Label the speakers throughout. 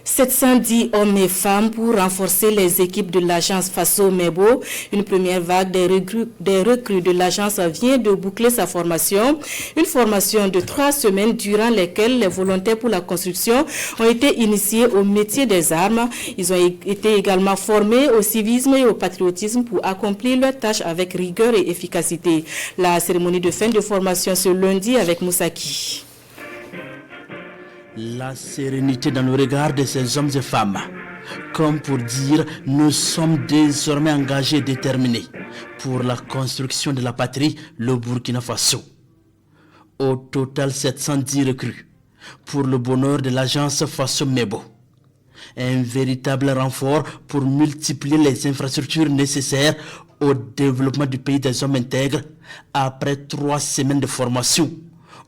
Speaker 1: 710 hommes et femmes pour renforcer les équipes de l'agence Faso Mebo. Une première vague des recrues de l'agence vient de boucler sa formation. Une formation de 3 semaines durant lesquelles les volontaires pour la construction ont été initiés au métier des armes. Ils ont été également formés au civisme et au patriotisme pour accomplir leurs tâches avec rigueur et efficacité. La cérémonie de fin de formation ce lundi avec Moussaki.
Speaker 2: La sérénité dans le regard de ces hommes et femmes, comme pour dire nous sommes désormais engagés et déterminés pour la construction de la patrie, le Burkina Faso. Au total 710 recrues pour le bonheur de l'agence Faso Mebo. Un véritable renfort pour multiplier les infrastructures nécessaires au développement du pays des hommes intègres après 3 semaines de formation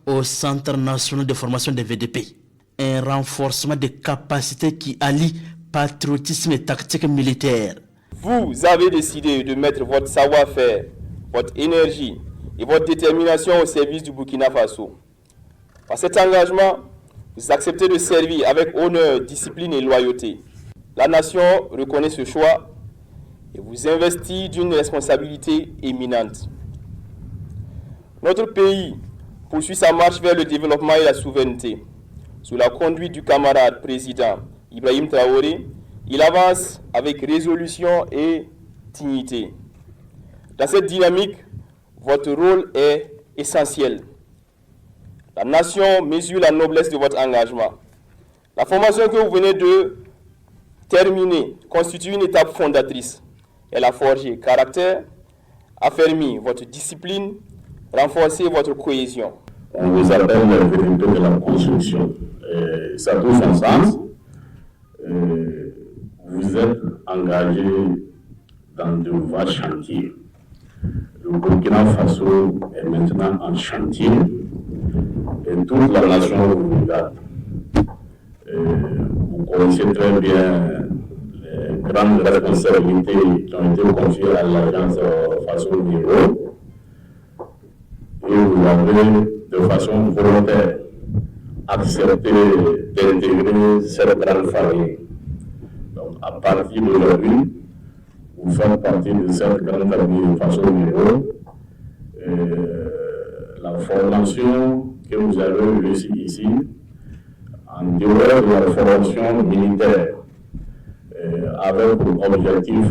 Speaker 2: au Centre national de formation des VDP. Un renforcement des capacités qui allie patriotisme et tactique militaire.
Speaker 3: Vous avez décidé de mettre votre savoir-faire, votre énergie et votre détermination au service du Burkina Faso. Par cet engagement, vous acceptez de servir avec honneur, discipline et loyauté. La nation reconnaît ce choix et vous investit d'une responsabilité éminente. Notre pays poursuit sa marche vers le développement et la souveraineté. Sous la conduite du camarade président Ibrahim Traoré, il avance avec résolution et dignité. Dans cette dynamique, votre rôle est essentiel. La nation mesure la noblesse de votre engagement. La formation que vous venez de terminer constitue une étape fondatrice. Elle a forgé caractère, affermi votre discipline, renforcé votre cohésion.
Speaker 4: On vous appelle les vérités de la construction. Et ça touche son sens. Vous êtes engagés dans de vastes chantiers. Le Burkina Faso est maintenant en chantier et toute la nation vous regarde. Vous connaissez très bien les grandes responsabilités qui ont été confiées à l'agence Faso Mebo et vous avez de façon volontaire accepté d'intégrer cette grande famille. Donc, à partir d'aujourd'hui, vous faites partie de cette grande famille de Faso Mebo. La formation que vous avez réussi ici, en dehors de la formation militaire, avec pour objectif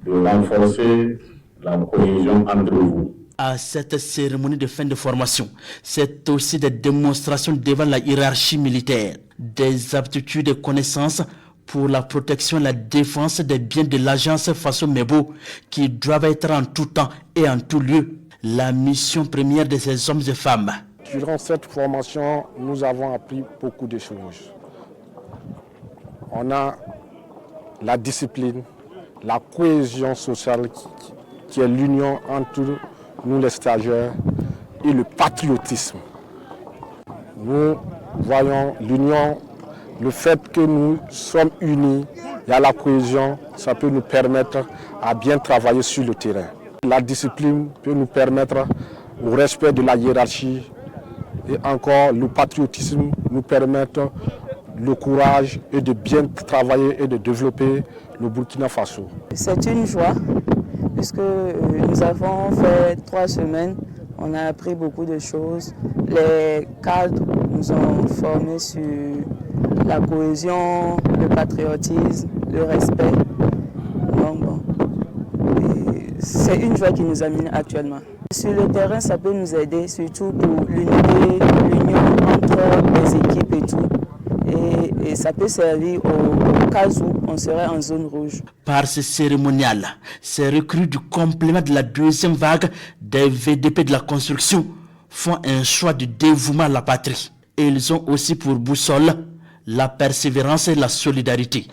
Speaker 4: de renforcer la cohésion entre vous.
Speaker 2: À cette cérémonie de fin de formation, c'est aussi des démonstrations devant la hiérarchie militaire, des aptitudes et connaissances pour la protection et la défense des biens de l'agence Faso Mebo qui doivent être en tout temps et en tout lieu la mission première de ces hommes et femmes.
Speaker 5: Durant cette formation, nous avons appris beaucoup de choses. On a la discipline, la cohésion sociale qui est l'union entre nous les stagiaires et le patriotisme. Nous voyons l'union, le fait que nous sommes unis, il y a la cohésion, ça peut nous permettre à bien travailler sur le terrain. La discipline peut nous permettre au respect de la hiérarchie et encore le patriotisme nous permettre le courage et de bien travailler et de développer le Burkina Faso.
Speaker 6: C'est une joie puisque nous avons fait 3 semaines, on a appris beaucoup de choses. Les cadres nous ont formés sur la cohésion, le patriotisme, le respect. Donc, bon, c'est une joie qui nous amène actuellement. Sur le terrain, ça peut nous aider, surtout pour l'unité, l'union entre les équipes et tout. Et ça peut servir au cas où on serait en zone rouge.
Speaker 2: Par ce cérémonial, ces recrues du complément de la deuxième vague des VDP de la construction font un choix de dévouement à la patrie. Et ils ont aussi pour boussole la persévérance et la solidarité.